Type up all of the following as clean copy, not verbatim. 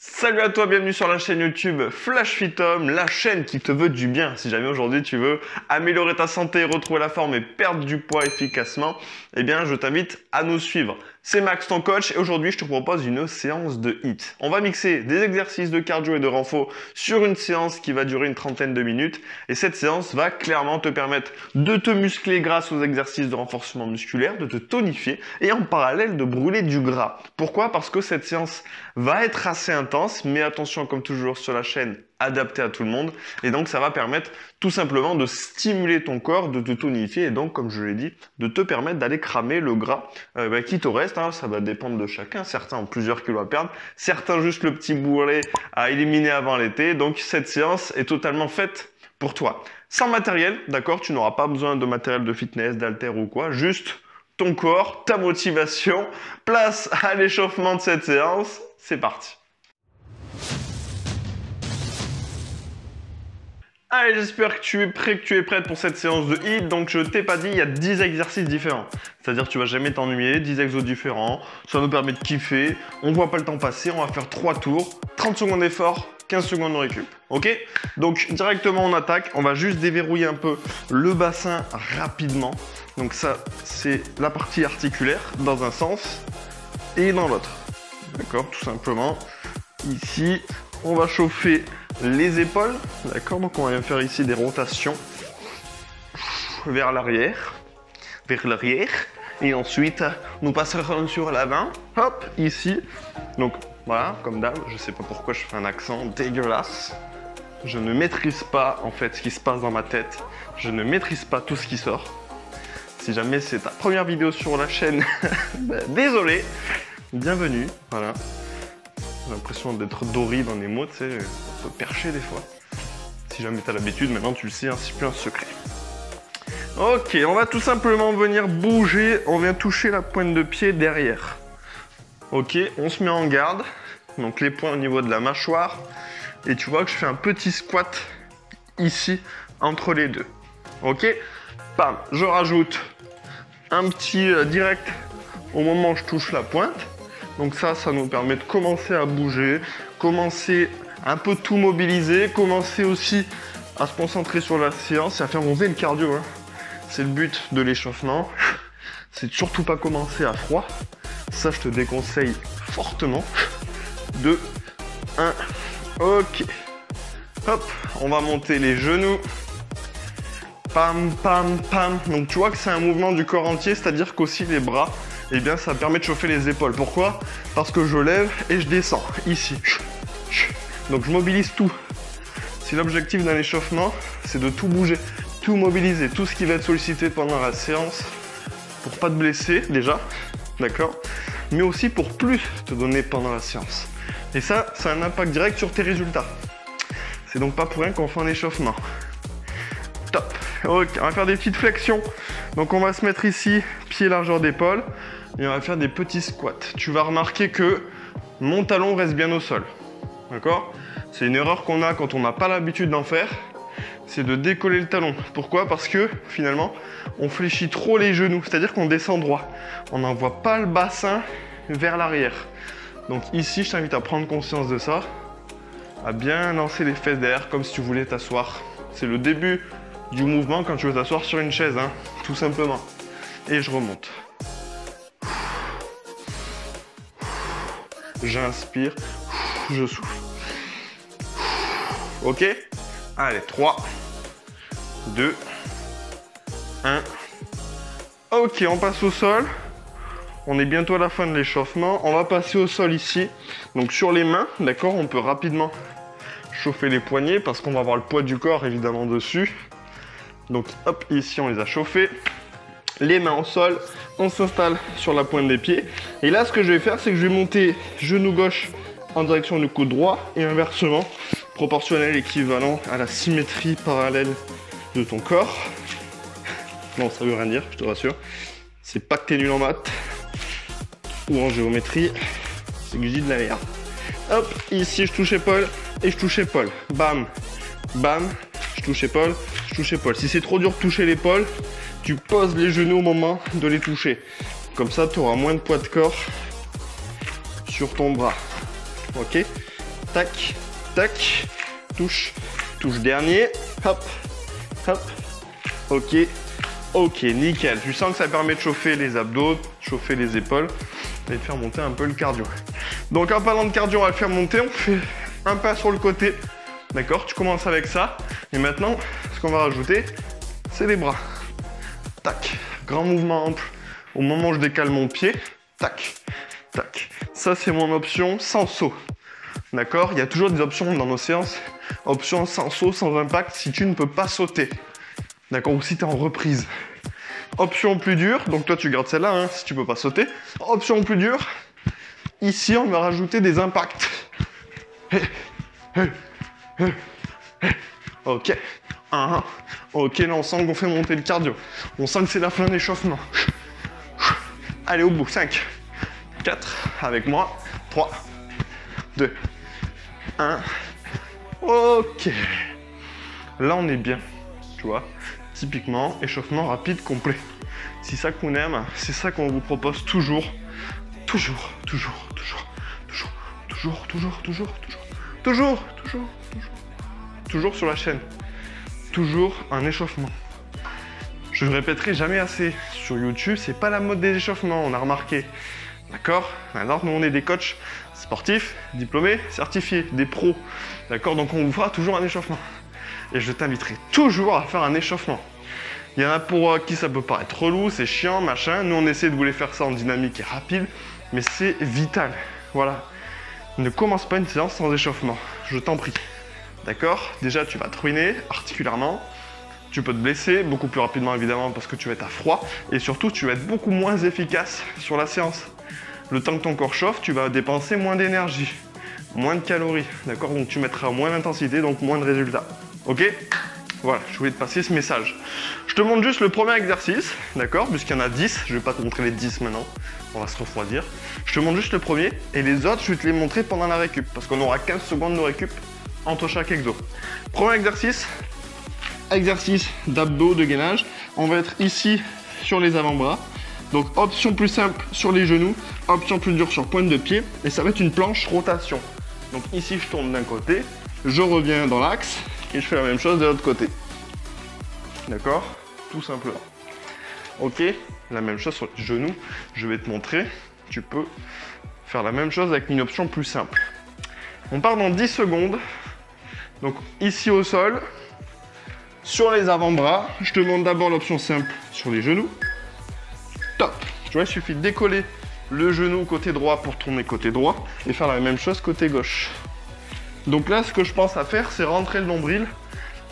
Salut à toi, bienvenue sur la chaîne YouTube Flash Fit Home, la chaîne qui te veut du bien. Si jamais aujourd'hui tu veux améliorer ta santé, retrouver la forme et perdre du poids efficacement, eh bien je t'invite à nous suivre. C'est Max, ton coach, et aujourd'hui je te propose une séance de HIIT. On va mixer des exercices de cardio et de renfo sur une séance qui va durer une trentaine de minutes. Et cette séance va clairement te permettre de te muscler grâce aux exercices de renforcement musculaire, de te tonifier et en parallèle de brûler du gras. Pourquoi? Parce que cette séance va être assez intense, mais attention, comme toujours sur la chaîne, adapté à tout le monde. Et donc ça va permettre tout simplement de stimuler ton corps, de te tonifier et donc, comme je l'ai dit, de te permettre d'aller cramer le gras qui te reste. Ça va dépendre de chacun. Certains ont plusieurs kilos à perdre, certains juste le petit bourrelet à éliminer avant l'été. Donc cette séance est totalement faite pour toi. Sans matériel, d'accord? Tu n'auras pas besoin de matériel de fitness, d'haltères ou quoi. Juste ton corps, ta motivation. Place à l'échauffement de cette séance. C'est parti. Allez, j'espère que tu es prêt, que tu es prête pour cette séance de HIIT. Donc, je t'ai pas dit, il y a 10 exercices différents. C'est-à-dire que tu vas jamais t'ennuyer, 10 exos différents. Ça nous permet de kiffer. On voit pas le temps passer. On va faire 3 tours, 30 secondes d'effort, 15 secondes de récup. Ok? Donc, directement, on attaque. On va juste déverrouiller un peu le bassin rapidement. Donc, ça, c'est la partie articulaire dans un sens et dans l'autre. D'accord? Tout simplement. Ici, on va chauffer les épaules, d'accord? Donc on va faire ici des rotations vers l'arrière, et ensuite nous passerons sur l'avant, hop, ici. Donc voilà, comme d'hab, je sais pas pourquoi je fais un accent dégueulasse. Je ne maîtrise pas en fait ce qui se passe dans ma tête, je ne maîtrise pas tout ce qui sort. Si jamais c'est ta première vidéo sur la chaîne, ben, désolé, bienvenue, voilà. J'ai l'impression d'être doré dans les mots, tu sais, un peu perché des fois. Si jamais tu as l'habitude, maintenant tu le sais, hein, c'est plus un secret. Ok, on va tout simplement venir bouger, on vient toucher la pointe de pied derrière. Ok, on se met en garde, donc les poings au niveau de la mâchoire. Et tu vois que je fais un petit squat ici, entre les deux. Ok, bam, je rajoute un petit direct au moment où je touche la pointe. Donc ça nous permet de commencer à bouger, commencer un peu tout mobiliser, commencer aussi à se concentrer sur la séance et à faire monter le cardio. Hein. C'est le but de l'échauffement. C'est de surtout pas commencer à froid. Ça, je te déconseille fortement. 2, 1, ok. Hop, on va monter les genoux. Pam, pam, pam. Donc tu vois que c'est un mouvement du corps entier, c'est-à-dire qu'aussi les bras, eh bien ça permet de chauffer les épaules. Pourquoi? Parce que je lève et je descends, ici. Donc je mobilise tout. Si l'objectif d'un échauffement, c'est de tout bouger, tout mobiliser, tout ce qui va être sollicité pendant la séance, pour pas te blesser déjà, d'accord? Mais aussi pour plus te donner pendant la séance. Et ça a un impact direct sur tes résultats. C'est donc pas pour rien qu'on fait un échauffement. Top. Ok, on va faire des petites flexions. Donc on va se mettre ici, pied largeur d'épaule. Et on va faire des petits squats. Tu vas remarquer que mon talon reste bien au sol. D'accord? C'est une erreur qu'on a quand on n'a pas l'habitude d'en faire. C'est de décoller le talon. Pourquoi? Parce que finalement, on fléchit trop les genoux. C'est-à-dire qu'on descend droit. On n'envoie pas le bassin vers l'arrière. Donc ici, je t'invite à prendre conscience de ça. À bien lancer les fesses derrière comme si tu voulais t'asseoir. C'est le début du mouvement quand tu veux t'asseoir sur une chaise, hein, tout simplement. Et je remonte. J'inspire, je souffle. Ok? Allez, 3, 2, 1. Ok, on passe au sol. On est bientôt à la fin de l'échauffement. On va passer au sol ici. Donc sur les mains, d'accord? On peut rapidement chauffer les poignets parce qu'on va avoir le poids du corps évidemment dessus. Donc hop, ici on les a chauffés. Les mains au sol, on s'installe sur la pointe des pieds. Et là, ce que je vais faire, c'est que je vais monter genou gauche en direction du coude droit et inversement, proportionnel, équivalent à la symétrie parallèle de ton corps. Non, ça veut rien dire, je te rassure. C'est pas que t'es nul en maths ou en géométrie, c'est que je dis de la merde. Hop, ici je touche épaule et je touche épaule. Bam, bam, je touche épaule, je touche épaule. Si c'est trop dur de toucher l'épaule, tu poses les genoux au moment de les toucher. Comme ça, tu auras moins de poids de corps sur ton bras. Ok? tac, tac, touche, touche dernier, hop, hop, ok, ok, nickel. Tu sens que ça permet de chauffer les abdos, chauffer les épaules et de faire monter un peu le cardio. Donc en parlant de cardio, on va le faire monter, on fait un pas sur le côté, d'accord? Tu commences avec ça, et maintenant, ce qu'on va rajouter, c'est les bras. Tac, grand mouvement ample. Au moment où je décale mon pied, tac, tac. Ça, c'est mon option sans saut. D'accord? Il y a toujours des options dans nos séances. Option sans saut, sans impact, si tu ne peux pas sauter. D'accord? Ou si tu es en reprise. Option plus dure, donc toi tu gardes celle-là, hein, si tu peux pas sauter. Option plus dure, ici on va rajouter des impacts. Ok. Ok, là on sent qu'on fait monter le cardio. On sent que c'est la fin d'échauffement. Allez au bout, 5, 4, avec moi, 3, 2, 1. Ok. Là on est bien, tu vois. Typiquement, échauffement rapide complet. C'est ça qu'on aime, c'est ça qu'on vous propose toujours. Toujours, toujours, toujours, toujours, toujours, toujours, toujours, toujours, toujours, toujours, toujours, toujours sur la chaîne. Toujours un échauffement. Je ne répéterai jamais assez. Sur YouTube, c'est pas la mode des échauffements, on a remarqué. D'accord? Maintenant, nous, on est des coachs sportifs, diplômés, certifiés, des pros. D'accord? Donc, on vous fera toujours un échauffement. Et je t'inviterai toujours à faire un échauffement. Il y en a pour qui ça peut paraître relou, c'est chiant, machin. Nous, on essaie de vous les faire ça en dynamique et rapide, mais c'est vital. Voilà. Ne commence pas une séance sans échauffement. Je t'en prie. D'accord? Déjà, tu vas te ruiner articulairement. Tu peux te blesser beaucoup plus rapidement, évidemment, parce que tu vas être à froid. Et surtout, tu vas être beaucoup moins efficace sur la séance. Le temps que ton corps chauffe, tu vas dépenser moins d'énergie, moins de calories. D'accord? Donc, tu mettras moins d'intensité, donc moins de résultats. Ok? Voilà, je voulais te passer ce message. Je te montre juste le premier exercice, d'accord? Puisqu'il y en a 10, je ne vais pas te montrer les 10 maintenant, on va se refroidir. Je te montre juste le premier, et les autres, je vais te les montrer pendant la récup, parce qu'on aura 15 secondes de récup entre chaque exo. Premier exercice, exercice d'abdos, de gainage. On va être ici sur les avant-bras. Donc option plus simple sur les genoux, option plus dure sur pointe de pied, et ça va être une planche rotation. Donc ici, je tourne d'un côté, je reviens dans l'axe, et je fais la même chose de l'autre côté. D'accord? Tout simplement. Ok? La même chose sur les genoux. Je vais te montrer. Tu peux faire la même chose avec une option plus simple. On part dans 10 secondes. Donc ici au sol, sur les avant-bras, je te montre d'abord l'option simple sur les genoux. Top! Tu vois, il suffit de décoller le genou côté droit pour tourner côté droit et faire la même chose côté gauche. Donc là, ce que je pense à faire, c'est rentrer le nombril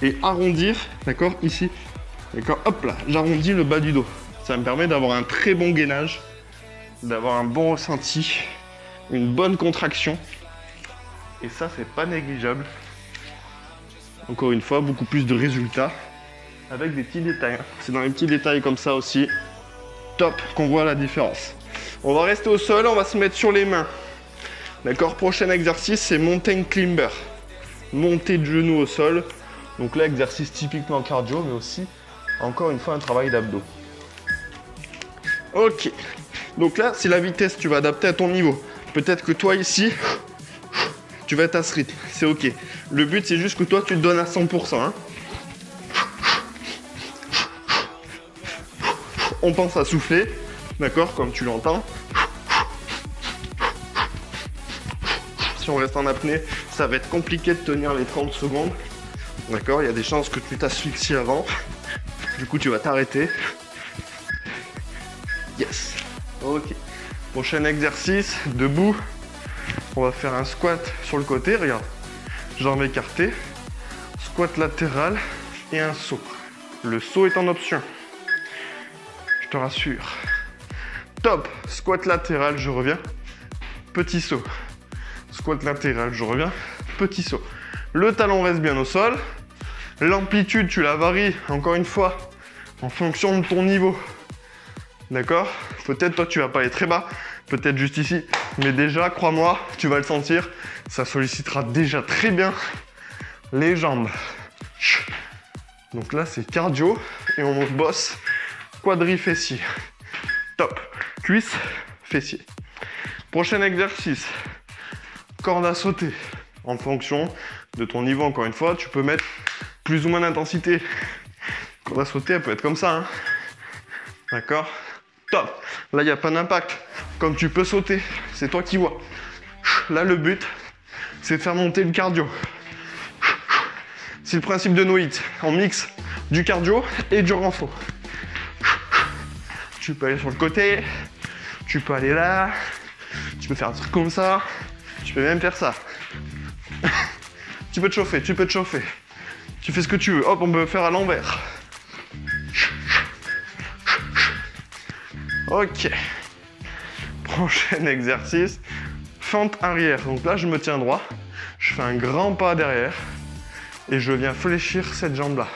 et arrondir, d'accord, ici. D'accord, hop là, j'arrondis le bas du dos. Ça me permet d'avoir un très bon gainage, d'avoir un bon ressenti, une bonne contraction. Et ça, c'est pas négligeable. Encore une fois, beaucoup plus de résultats avec des petits détails. C'est dans les petits détails comme ça aussi, top, qu'on voit la différence. On va rester au sol, on va se mettre sur les mains. D'accord, prochain exercice, c'est mountain climber. Montée de genoux au sol. Donc là, exercice typiquement cardio, mais aussi, encore une fois, un travail d'abdos. Ok. Donc là, c'est la vitesse, tu vas adapter à ton niveau. Peut-être que toi, ici, tu vas être à ce rythme. C'est ok. Le but, c'est juste que toi, tu te donnes à 100%. Hein. On pense à souffler. D'accord, comme tu l'entends. Si on reste en apnée, ça va être compliqué de tenir les 30 secondes. D'accord, il y a des chances que tu t'asphyxies avant. Du coup, tu vas t'arrêter. Yes. Ok. Prochain exercice, debout. On va faire un squat sur le côté. Regarde. Jambes écartées. Squat latéral et un saut. Le saut est en option. Je te rassure. Top. Squat latéral, je reviens. Petit saut. Squat latéral, je reviens. Petit saut. Le talon reste bien au sol. L'amplitude, tu la varies, encore une fois, en fonction de ton niveau. D'accord? Peut-être toi, tu vas pas aller très bas, peut-être juste ici. Mais déjà, crois-moi, tu vas le sentir, ça sollicitera déjà très bien les jambes. Donc là, c'est cardio et on bosse quadrifessier. Top. Cuisse, fessier. Prochain exercice. Corde à sauter. En fonction de ton niveau, encore une fois, tu peux mettre plus ou moins d'intensité. Quand on va sauter, elle peut être comme ça. Hein. D'accord? Top. Là, il n'y a pas d'impact. Comme tu peux sauter, c'est toi qui vois. Là, le but, c'est de faire monter le cardio. C'est le principe de No Hit. On mixe du cardio et du renfort. Tu peux aller sur le côté, tu peux aller là, tu peux faire un truc comme ça, tu peux même faire ça. Tu peux te chauffer, tu peux te chauffer. Tu fais ce que tu veux. Hop, on peut faire à l'envers. Ok. Prochain exercice, fente arrière. Donc là, je me tiens droit, je fais un grand pas derrière et je viens fléchir cette jambe-là.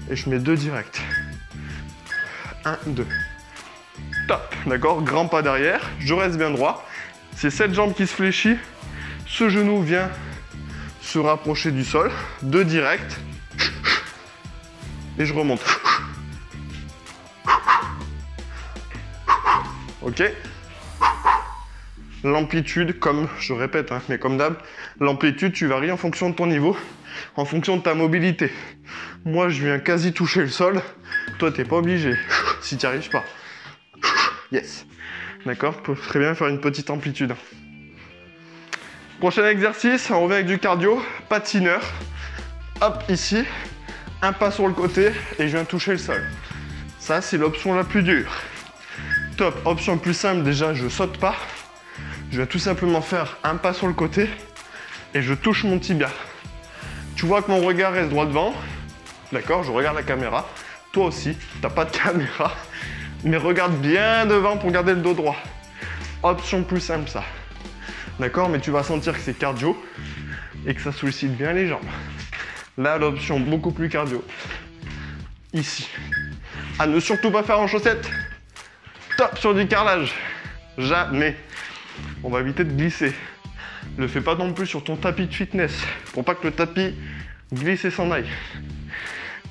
Et je mets 2 directs. 1, 2. Top, d'accord? Grand pas derrière, je reste bien droit. C'est cette jambe qui se fléchit. Ce genou vient se rapprocher du sol. 2 directs. Et je remonte. Ok? L'amplitude, comme je répète, hein, mais comme d'hab, l'amplitude, tu varies en fonction de ton niveau, en fonction de ta mobilité. Moi, je viens quasi toucher le sol. Toi, t'es pas obligé, si tu n'y arrives pas. Yes. D'accord? Tu peux très bien faire une petite amplitude. Prochain exercice, on revient avec du cardio, patineur. Hop, ici, un pas sur le côté et je viens toucher le sol. Ça, c'est l'option la plus dure. Top, option plus simple, déjà, je saute pas. Je viens tout simplement faire un pas sur le côté et je touche mon tibia. Tu vois que mon regard reste droit devant. D'accord? Je regarde la caméra. Toi aussi, t'as pas de caméra. Mais regarde bien devant pour garder le dos droit. Option plus simple, ça. D'accord? Mais tu vas sentir que c'est cardio et que ça sollicite bien les jambes. Là, l'option beaucoup plus cardio. Ici. À ne surtout pas faire en chaussettes. Top sur du carrelage. Jamais. On va éviter de glisser. Ne le fais pas non plus sur ton tapis de fitness pour pas que le tapis glisse et s'en aille.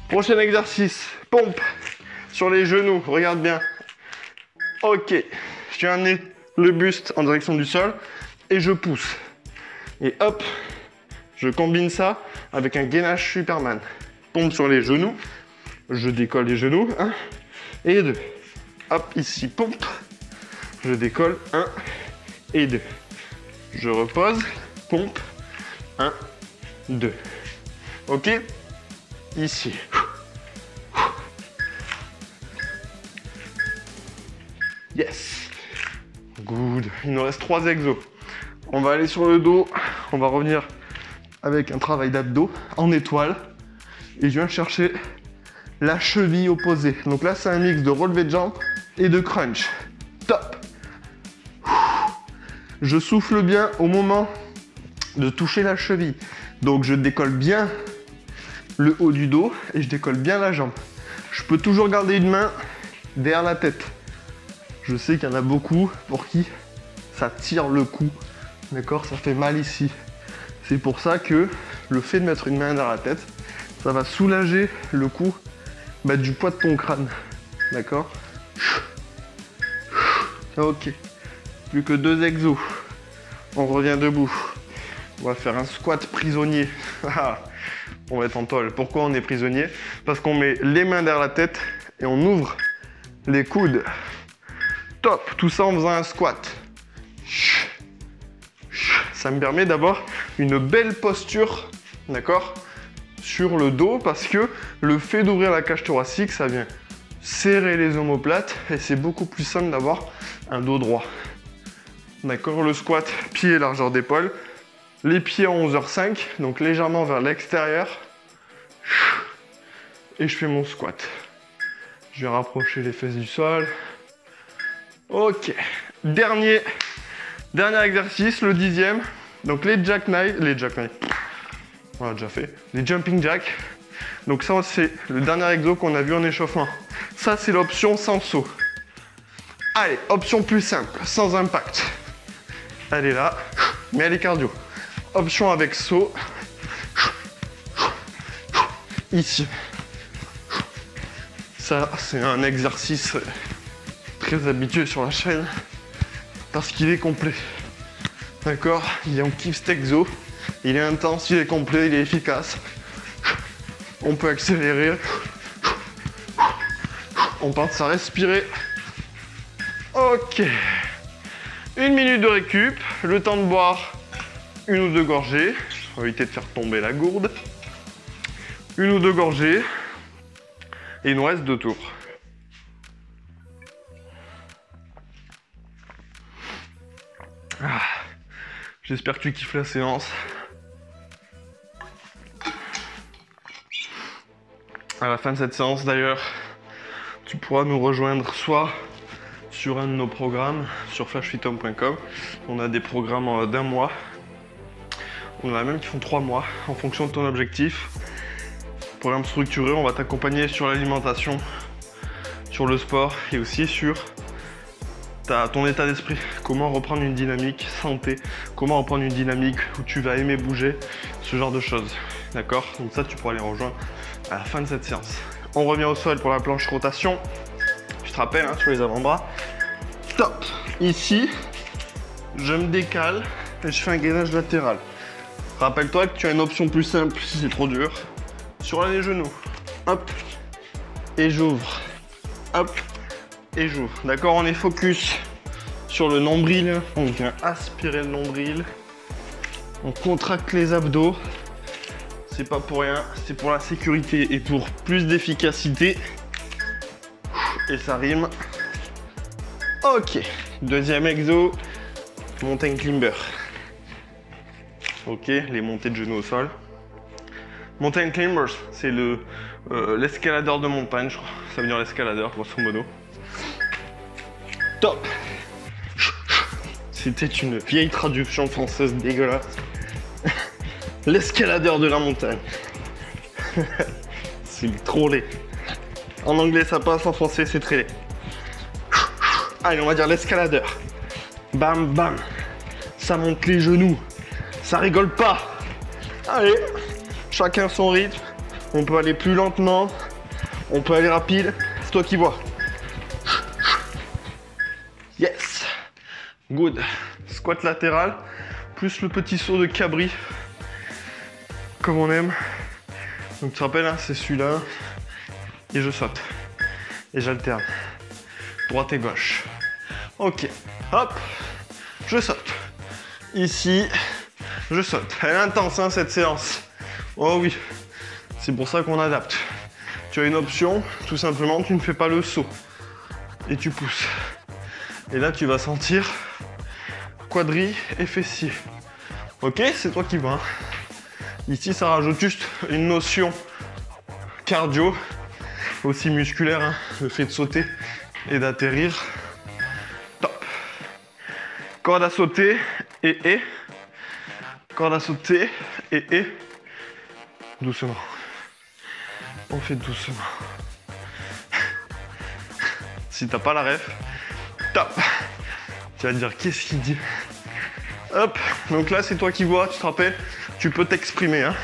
Prochain exercice, pompe sur les genoux. Regarde bien. Ok. Je viens amener le buste en direction du sol et je pousse. Et hop, je combine ça avec un gainage Superman. Pompe sur les genoux. Je décolle les genoux. 1 et 2. Hop, ici, pompe. Je décolle 1 et 2. Je repose, pompe, 1, 2. Ok? Ici. Yes. Good. Il nous reste 3 exos. On va aller sur le dos. On va revenir avec un travail d'abdos en étoile. Et je viens chercher la cheville opposée. Donc là, c'est un mix de relevé de jambes et de crunch. Top. Je souffle bien au moment de toucher la cheville. Donc je décolle bien le haut du dos et je décolle bien la jambe. Je peux toujours garder une main derrière la tête. Je sais qu'il y en a beaucoup pour qui ça tire le cou. D'accord? Ça fait mal ici. C'est pour ça que le fait de mettre une main derrière la tête, ça va soulager le cou du poids de ton crâne. D'accord? Ok. Plus que 2 exos. On revient debout. On va faire un squat prisonnier. On va être en tôle. Pourquoi on est prisonnier? Parce qu'on met les mains derrière la tête et on ouvre les coudes. Top. Tout ça en faisant un squat. Ça me permet d'avoir une belle posture, d'accord, sur le dos parce que le fait d'ouvrir la cage thoracique, ça vient serrer les omoplates et c'est beaucoup plus simple d'avoir un dos droit. D'accord, le squat, pied largeur d'épaule, les pieds en 11h05, donc légèrement vers l'extérieur. Et je fais mon squat. Je vais rapprocher les fesses du sol. Ok, dernier exercice, le 10e. Donc les jackknife, on l'a déjà fait. Les jumping jacks. Donc ça, c'est le dernier exo qu'on a vu en échauffement. Ça, c'est l'option sans saut. Allez, option plus simple, sans impact. Elle est là, mais elle est cardio. Option avec saut. Ici. Ça, c'est un exercice très habitué sur la chaîne parce qu'il est complet. D'accord? On kiffe cet exo Il est intense, il est complet, il est efficace. On peut accélérer. On pense à respirer. Ok. 1 minute de récup. Le temps de boire 1 ou 2 gorgées. Faut éviter de faire tomber la gourde. 1 ou 2 gorgées. Et il nous reste 2 tours. Ah. J'espère que tu kiffes la séance. À la fin de cette séance d'ailleurs, tu pourras nous rejoindre soit sur un de nos programmes, sur flashfithome.com. On a des programmes d'1 mois. On en a même qui font 3 mois en fonction de ton objectif. Programme structuré, on va t'accompagner sur l'alimentation, sur le sport et aussi sur ton état d'esprit. Comment reprendre une dynamique santé, comment reprendre une dynamique où tu vas aimer bouger, ce genre de choses. D'accord? Donc ça, tu pourras les rejoindre à la fin de cette séance. On revient au sol pour la planche rotation. Je te rappelle, hein, sur les avant-bras. Top. Ici, je me décale et je fais un gainage latéral. Rappelle-toi que tu as une option plus simple si c'est trop dur. Sur les genoux. Hop. Et j'ouvre. Hop. Et j'ouvre. D'accord, on est focus sur le nombril. On vient aspirer le nombril. On contracte les abdos. C'est pas pour rien, c'est pour la sécurité et pour plus d'efficacité. Et ça rime. Ok, deuxième exo, mountain climber. Ok, les montées de genoux au sol. Mountain climbers, c'est l'escaladeur de montagne, je crois. Ça veut dire l'escaladeur, grosso modo. Top. C'était une vieille traduction française dégueulasse. L'escaladeur de la montagne. C'est trop laid. En anglais ça passe, en français c'est très laid. Allez, on va dire l'escaladeur. Bam, bam. Ça monte les genoux. Ça rigole pas. Allez, chacun son rythme. On peut aller plus lentement. On peut aller rapide. C'est toi qui vois. Yes. Good. Squat latéral. Plus le petit saut de cabri. Comme on aime. Donc tu te rappelles, hein, c'est celui-là. Et je saute. Et j'alterne. Droite et gauche. Ok. Hop. Je saute. Ici. Je saute. Elle est intense, hein, cette séance. Oh oui. C'est pour ça qu'on adapte. Tu as une option. Tout simplement, tu ne fais pas le saut. Et tu pousses. Et là, tu vas sentir quadri et fessier. Ok, c'est toi qui vois. Hein. Ici, ça rajoute juste une notion cardio, aussi musculaire, hein, le fait de sauter et d'atterrir. Top. Corde à sauter et. Corde à sauter et. Doucement. On fait doucement. Si t'as pas la ref, top. Tu vas te dire, qu'est-ce qu'il dit? Hop, donc là c'est toi qui vois, tu te rappelles, tu peux t'exprimer. Hein.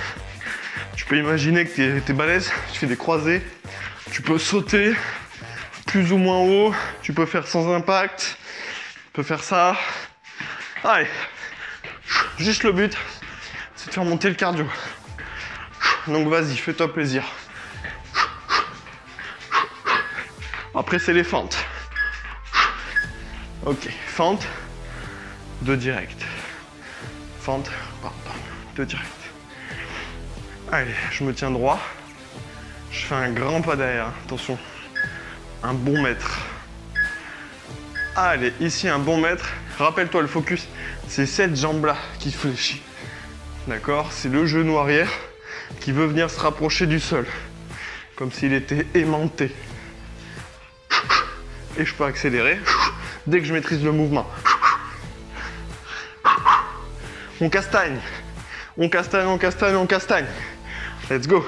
Tu peux imaginer que t'es balèze, tu fais des croisés, tu peux sauter plus ou moins haut, tu peux faire sans impact, tu peux faire ça. Allez, juste le but, c'est de faire monter le cardio. Donc vas-y, fais-toi plaisir. Après c'est les fentes. Ok, fente, 2 direct. Fente, pardon, 2 direct. Allez, je me tiens droit. Je fais un grand pas derrière, attention. Un bon mètre. Allez, ici un bon mètre. Rappelle-toi, le focus, c'est cette jambe-là qui fléchit. D'accord? C'est le genou arrière qui veut venir se rapprocher du sol. Comme s'il était aimanté. Et je peux accélérer dès que je maîtrise le mouvement. On castagne. On castagne, on castagne, on castagne. Let's go.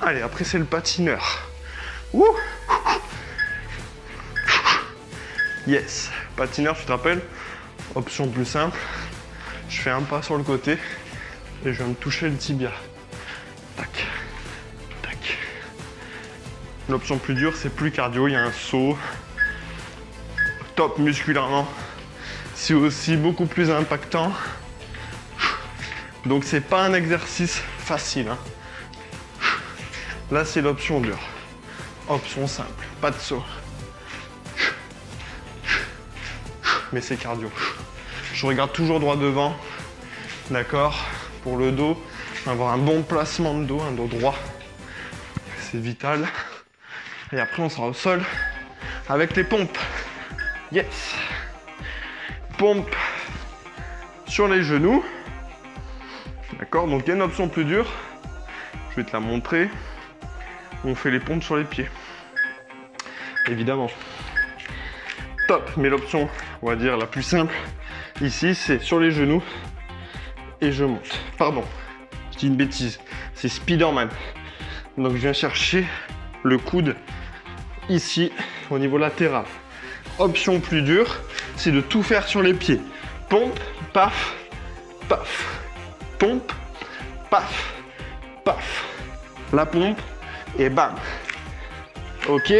Allez, après c'est le patineur. Wouh. Yes. Patineur, tu te rappelles? Option plus simple. Je fais un pas sur le côté et je viens me toucher le tibia. Tac. Tac. L'option plus dure, c'est plus cardio. Il y a un saut. Top musculairement. C'est aussi beaucoup plus impactant. Donc c'est pas un exercice facile, hein. Là c'est l'option dure. Option simple, pas de saut. Mais c'est cardio. Je regarde toujours droit devant. D'accord? Pour le dos, avoir un bon placement de dos, un dos droit. C'est vital. Et après on sera au sol avec les pompes. Yes! Pompe sur les genoux. D'accord? Donc il y a une option plus dure. Je vais te la montrer. On fait les pompes sur les pieds. Évidemment. Top! Mais l'option, on va dire la plus simple, ici, c'est sur les genoux. Et je monte. Pardon, je dis une bêtise. C'est Spider-Man. Donc je viens chercher le coude ici, au niveau latéral. Option plus dure, c'est de tout faire sur les pieds. Pompe, paf, paf. Pompe, paf, paf. La pompe, et bam. Ok?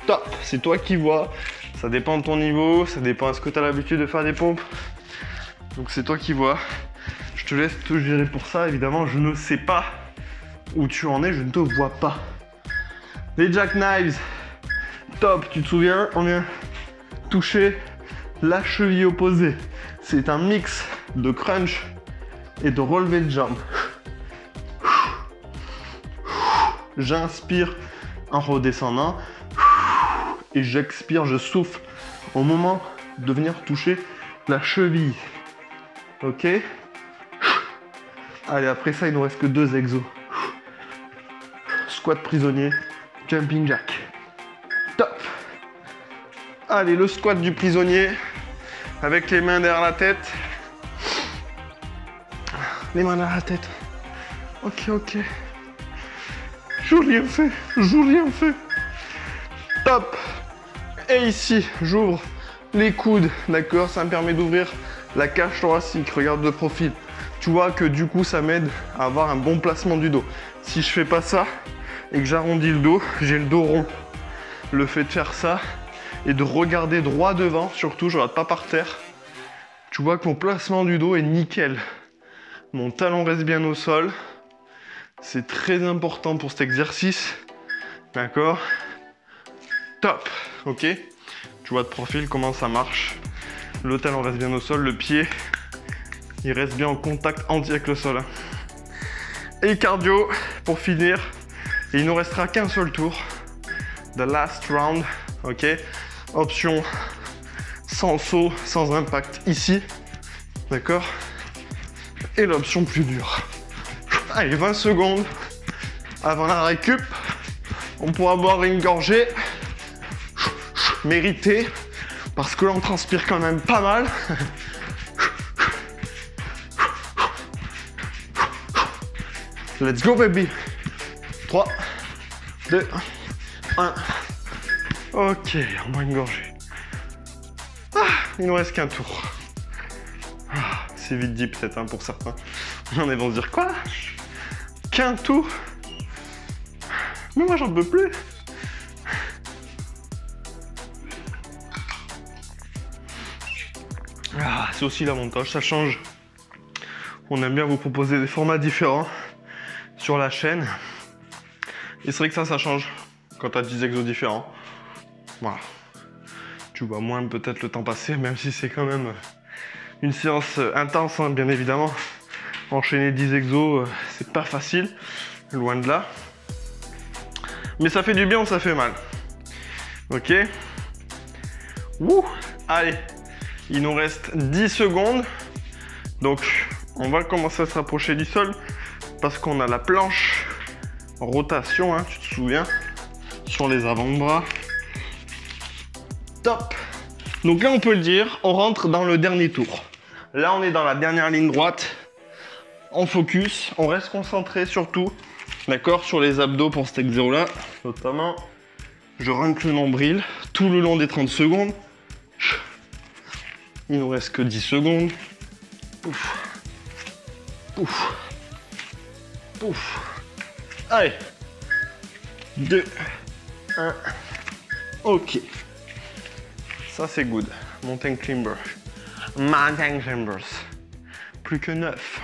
Top, c'est toi qui vois. Ça dépend de ton niveau, ça dépend de ce que tu as l'habitude de faire des pompes. Donc c'est toi qui vois. Je te laisse te gérer pour ça. Évidemment, je ne sais pas où tu en es, je ne te vois pas. Les jackknives, top, tu te souviens, on vient toucher la cheville opposée. C'est un mix de crunch et de relevé de jambes. J'inspire en redescendant et j'expire, je souffle au moment de venir toucher la cheville. Ok? Allez, après ça, il nous reste que 2 exos. Squat prisonnier, jumping jack. Top! Allez, le squat du prisonnier avec les mains derrière la tête. Les mains derrière la tête. Ok, ok. J'ai rien fait, j'ai rien fait. Top! Et ici, j'ouvre les coudes, d'accord? Ça me permet d'ouvrir la cage thoracique. Regarde de profil. Tu vois que du coup, ça m'aide à avoir un bon placement du dos. Si je fais pas ça et que j'arrondis le dos, j'ai le dos rond. Le fait de faire ça et de regarder droit devant, surtout, je regarde pas par terre. Tu vois que mon placement du dos est nickel. Mon talon reste bien au sol. C'est très important pour cet exercice. D'accord? Top! Ok? Tu vois de profil comment ça marche. Le talon reste bien au sol, le pied, il reste bien en contact entier avec le sol. Et cardio, pour finir, il nous restera qu'un seul tour. The last round, ok? Option sans saut, sans impact ici, d'accord? Et l'option plus dure. Allez, 20 secondes avant la récup. On pourra boire une gorgée méritée, parce que là on transpire quand même pas mal. Let's go baby. 3, 2, 1. Ok, on boit une gorgée. Il nous reste qu'un tour. C'est vite dit peut-être hein, pour certains. Il y en a vont se dire quoi? Qu'un tour? Mais moi j'en peux plus. C'est aussi l'avantage, ça change. On aime bien vous proposer des formats différents sur la chaîne. Et c'est vrai que ça change quand tu as 10 exos différents. Voilà. Tu vois moins peut-être le temps passer, même si c'est quand même une séance intense, hein, bien évidemment. Enchaîner 10 exos, c'est pas facile, loin de là. Mais ça fait du bien ou ça fait mal. Ok. Wouh. Allez. Il nous reste 10 secondes. Donc, on va commencer à se rapprocher du sol parce qu'on a la planche en rotation, hein, tu te souviens, sur les avant-bras. Top. Donc là, on peut le dire, on rentre dans le dernier tour. Là, on est dans la dernière ligne droite. On focus, on reste concentré surtout, d'accord, sur les abdos pour cet exo-là. Notamment, je rentre le nombril tout le long des 30 secondes. Il nous reste que 10 secondes. Pouf. Pouf. Pouf. Allez. 2, 1. Ok. Ça, c'est good. Mountain climber. mountain climbers. Plus que 9.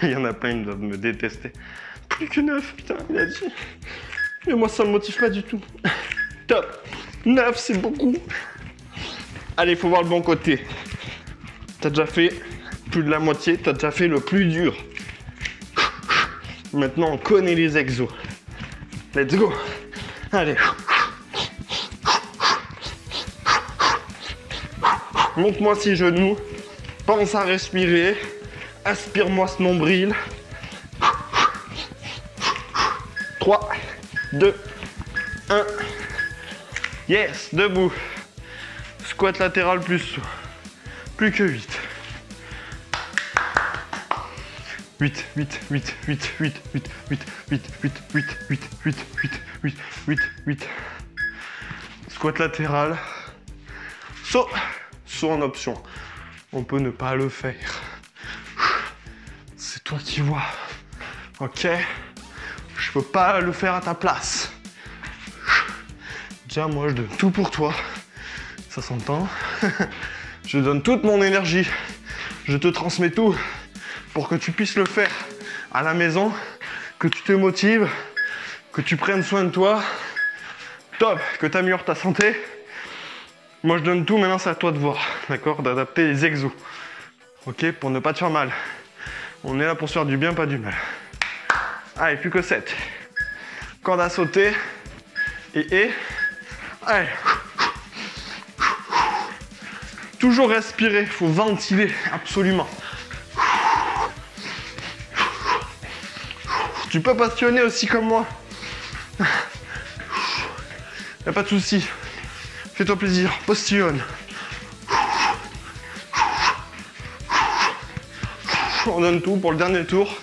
Il y en a plein, ils doivent me détester. Plus que 9, putain, il a dit. Mais moi, ça me motive pas du tout. Top. 9, c'est beaucoup. Allez, il faut voir le bon côté. T'as déjà fait plus de la moitié, t'as déjà fait le plus dur. Maintenant, on connaît les exos. Let's go. Allez. Monte-moi ces genoux. Pense à respirer. Aspire-moi ce nombril. 3, 2, 1. Yes, debout. Squat latéral plus saut. Plus que 8. 8, 8, 8, 8, 8, 8, 8, 8, 8, 8, 8, 8, 8, 8, 8, 8. Squat latéral. Saut. Saut en option. On peut ne pas le faire. C'est toi qui vois. Ok? Je peux pas le faire à ta place. Déjà, moi, je donne tout pour toi. Ça s'entend. Je donne toute mon énergie. Je te transmets tout pour que tu puisses le faire à la maison, que tu te motives, que tu prennes soin de toi. Top, que tu améliores ta santé. Moi, je donne tout. Maintenant, c'est à toi de voir. D'accord? D'adapter les exos. Ok? Pour ne pas te faire mal. On est là pour se faire du bien, pas du mal. Allez, plus que 7. Corde à sauter. Et. Allez. Toujours respirer, il faut ventiler, absolument. Tu peux passionner aussi comme moi. Y'a pas de souci. Fais-toi plaisir, postillonne. On donne tout pour le dernier tour.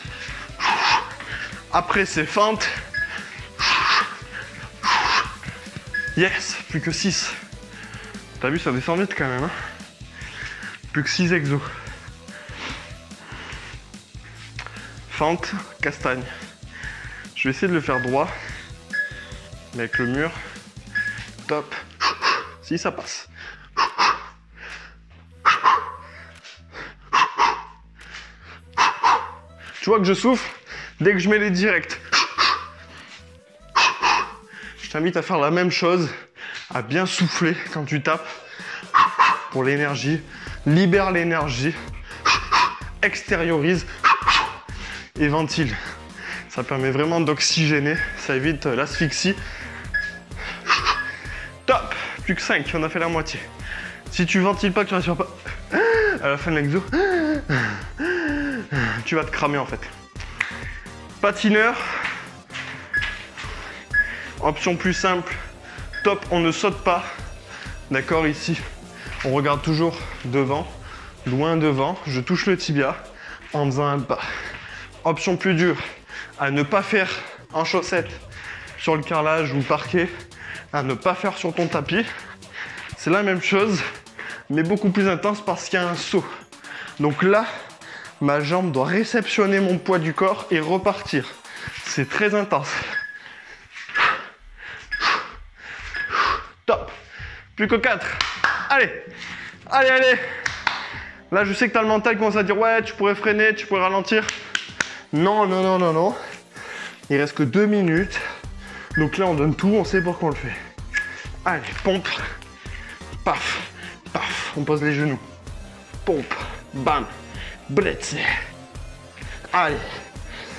Après, c'est feinte. Yes, plus que 6. T'as vu, ça descend vite quand même. Hein, plus que 6 exos. Fente, castagne. Je vais essayer de le faire droit. Mais avec le mur. Top. Si, ça passe. Tu vois que je souffle dès que je mets les directs. Je t'invite à faire la même chose, à bien souffler quand tu tapes pour l'énergie. Libère l'énergie, extériorise et ventile. Ça permet vraiment d'oxygéner, ça évite l'asphyxie. Top, plus que 5, on a fait la moitié. Si tu ventiles pas, que tu respires pas, à la fin de l'exo, tu vas te cramer en fait. Patineur, option plus simple, top, on ne saute pas. D'accord, ici, on regarde toujours devant, loin devant, je touche le tibia en faisant un pas. Option plus dure, à ne pas faire en chaussette sur le carrelage ou le parquet, à ne pas faire sur ton tapis. C'est la même chose, mais beaucoup plus intense parce qu'il y a un saut. Donc là, ma jambe doit réceptionner mon poids du corps et repartir. C'est très intense. Top. Plus que 4. Allez. Allez, allez. Là, je sais que tu as le mental qui commence à dire ouais, tu pourrais freiner, tu pourrais ralentir. Non, non, non, non, non. Il reste que 2 minutes. Donc là, on donne tout, on sait pourquoi on le fait. Allez, pompe. Paf, paf. On pose les genoux. Pompe. Bam. Bretze. Allez.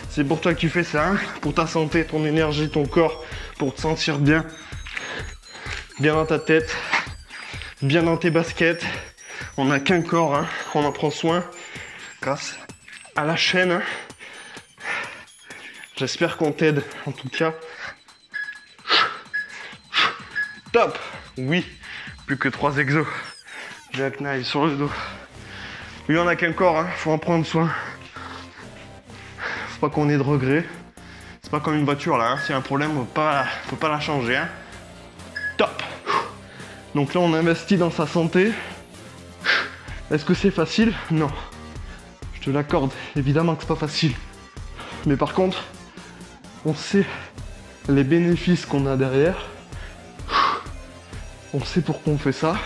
C'est pour toi que tu fais ça, hein, pour ta santé, ton énergie, ton corps, pour te sentir bien. Bien dans ta tête. Bien dans tes baskets. On n'a qu'un corps, hein, on en prend soin grâce à la chaîne. Hein. J'espère qu'on t'aide, en tout cas. Top. Oui, plus que 3 exos. Jack Knife sur le dos. Oui, on n'a qu'un corps, hein, faut en prendre soin. Faut pas qu'on ait de regrets. C'est pas comme une voiture là, hein. S'il y a un problème, faut pas la changer. Hein. Top. Donc là, on investit dans sa santé. Est-ce que c'est facile? Non. Je te l'accorde, évidemment que c'est pas facile. Mais par contre, on sait les bénéfices qu'on a derrière. On sait pourquoi on fait ça.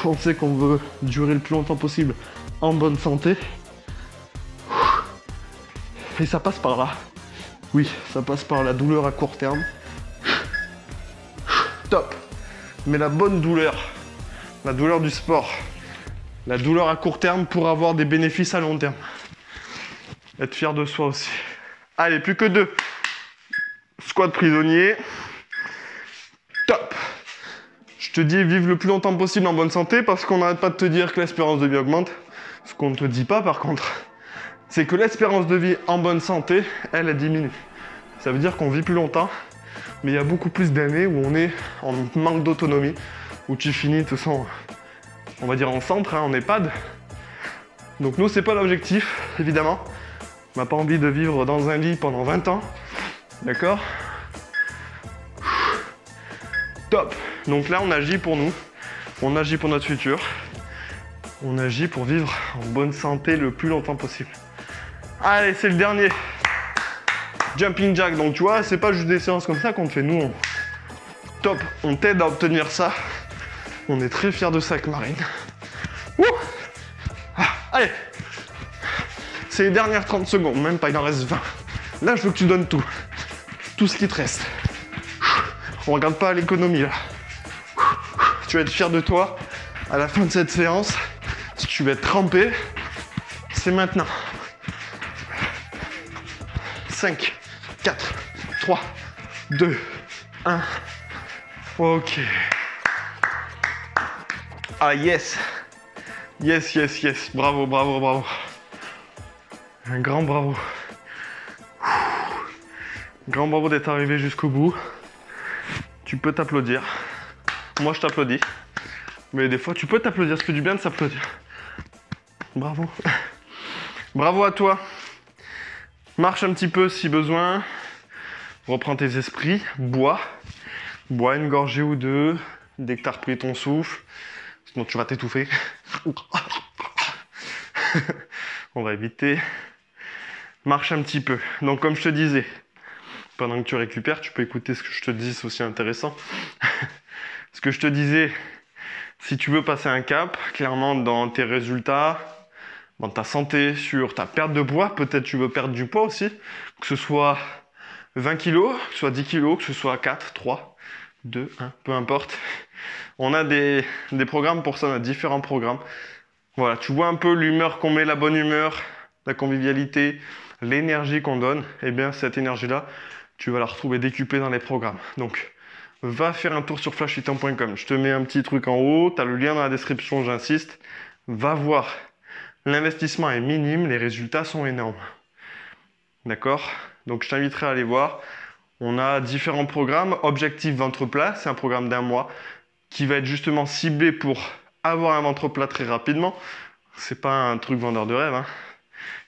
On sait qu'on veut durer le plus longtemps possible en bonne santé. Et ça passe par là. Oui, ça passe par la douleur à court terme. Top. Mais la bonne douleur, la douleur du sport, la douleur à court terme pour avoir des bénéfices à long terme. Être fier de soi aussi. Allez, plus que 2. Squat prisonnier. Top. Je te dis, vive le plus longtemps possible en bonne santé parce qu'on n'arrête pas de te dire que l'espérance de vie augmente. Ce qu'on ne te dit pas par contre, c'est que l'espérance de vie en bonne santé, elle diminue. Ça veut dire qu'on vit plus longtemps, mais il y a beaucoup plus d'années où on est en manque d'autonomie, où tu finis de toute façon, on va dire en centre, hein, en EHPAD. Donc nous, c'est pas l'objectif, évidemment. On n'a pas envie de vivre dans un lit pendant 20 ans. D'accord? Top. Donc là, on agit pour nous. On agit pour notre futur. On agit pour vivre en bonne santé le plus longtemps possible. Allez, c'est le dernier. Jumping jack. Donc tu vois, c'est pas juste des séances comme ça qu'on fait. Nous, top. On t'aide à obtenir ça. On est très fiers de ça avec Marine. Wouh. Allez. C'est les dernières 30 secondes. Même pas, il en reste 20. Là, je veux que tu donnes tout. Tout ce qui te reste. On regarde pas à l'économie là. Tu vas être fier de toi à la fin de cette séance. Si tu vas être trempé, c'est maintenant. 5, 4, 3, 2, 1. Ok. Ah yes. Yes, yes, yes. Bravo, bravo, bravo. Un grand bravo. Grand bravo d'être arrivé jusqu'au bout. Tu peux t'applaudir. Moi, je t'applaudis. Mais des fois, tu peux t'applaudir. Ça fait du bien de s'applaudir. Bravo. Bravo à toi. Marche un petit peu si besoin. Reprends tes esprits. Bois. Bois une gorgée ou deux. Dès que tu as repris ton souffle. Sinon, tu vas t'étouffer. On va éviter. Marche un petit peu. Donc, comme je te disais, pendant que tu récupères, tu peux écouter ce que je te dis, c'est aussi intéressant. Ce que je te disais, si tu veux passer un cap, clairement dans tes résultats, dans ta santé, sur ta perte de poids, peut-être tu veux perdre du poids aussi, que ce soit 20 kg, que ce soit 10 kg, que ce soit 4, 3, 2, 1, peu importe. On a des programmes pour ça, on a différents programmes. Voilà, tu vois un peu l'humeur qu'on met, la bonne humeur, la convivialité, l'énergie qu'on donne, et bien cette énergie-là, tu vas la retrouver décuplée dans les programmes. Donc, va faire un tour sur flashfitom.com. Je te mets un petit truc en haut, tu as le lien dans la description, j'insiste. Va voir. L'investissement est minime, les résultats sont énormes. D'accord? Donc, je t'inviterai à aller voir. On a différents programmes. Objectif ventre plat, c'est un programme d'1 mois qui va être justement ciblé pour avoir un ventre plat très rapidement. C'est pas un truc vendeur de rêve, hein.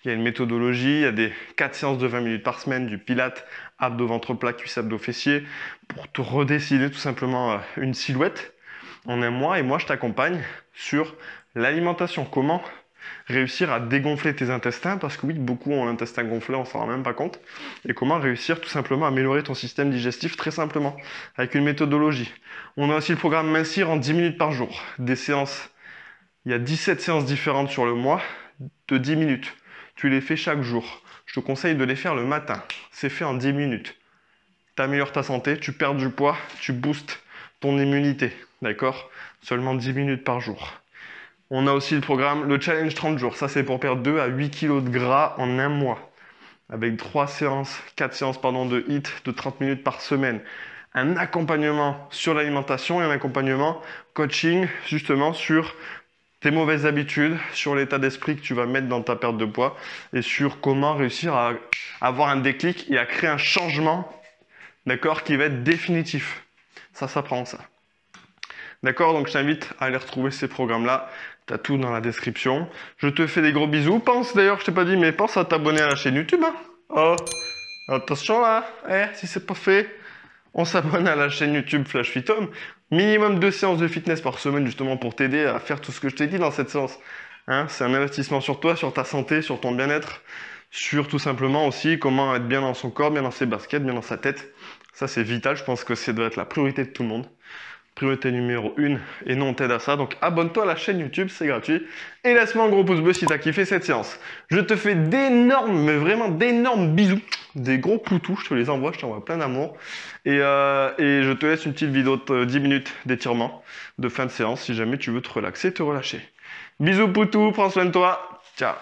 Il y a une méthodologie, il y a des 4 séances de 20 minutes par semaine, du pilates, abdos, ventre plat, cuisses, abdos, fessiers, pour te redessiner tout simplement une silhouette en 1 mois. Et moi, je t'accompagne sur l'alimentation. Comment réussir à dégonfler tes intestins, parce que oui, beaucoup ont l'intestin gonflé, on s'en rend même pas compte. Et comment réussir tout simplement à améliorer ton système digestif très simplement, avec une méthodologie. On a aussi le programme Mincir en 10 minutes par jour. Des séances, il y a 17 séances différentes sur le mois de 10 minutes. Tu les fais chaque jour. Je te conseille de les faire le matin. C'est fait en 10 minutes. Tu améliores ta santé, tu perds du poids, tu boostes ton immunité. D'accord? Seulement 10 minutes par jour. On a aussi le programme, le challenge 30 jours. Ça, c'est pour perdre 2 à 8 kg de gras en 1 mois. Avec 4 séances de HIIT de 30 minutes par semaine. Un accompagnement sur l'alimentation et un accompagnement coaching justement sur tes mauvaises habitudes, sur l'état d'esprit que tu vas mettre dans ta perte de poids et sur comment réussir à avoir un déclic et à créer un changement, d'accord, qui va être définitif. Ça s'apprend ça. D'accord, donc je t'invite à aller retrouver ces programmes-là. Tu as tout dans la description. Je te fais des gros bisous. Pense d'ailleurs, je t'ai pas dit, mais pense à t'abonner à la chaîne YouTube. Hein. Oh, attention là, si c'est pas fait. On s'abonne à la chaîne YouTube FlashFitHome. Minimum 2 séances de fitness par semaine justement pour t'aider à faire tout ce que je t'ai dit dans cette séance. Hein, c'est un investissement sur toi, sur ta santé, sur ton bien-être, sur tout simplement aussi comment être bien dans son corps, bien dans ses baskets, bien dans sa tête. Ça c'est vital, je pense que ça doit être la priorité de tout le monde. Priorité numéro 1, et nous on t'aide à ça. Donc abonne-toi à la chaîne YouTube, c'est gratuit. Et laisse-moi un gros pouce bleu si t'as kiffé cette séance. Je te fais d'énormes, mais vraiment d'énormes bisous. Des gros poutous, je te les envoie, je t'envoie plein d'amour. Et je te laisse une petite vidéo de 10 minutes d'étirement de fin de séance si jamais tu veux te relaxer, te relâcher. Bisous poutous, prends soin de toi. Ciao.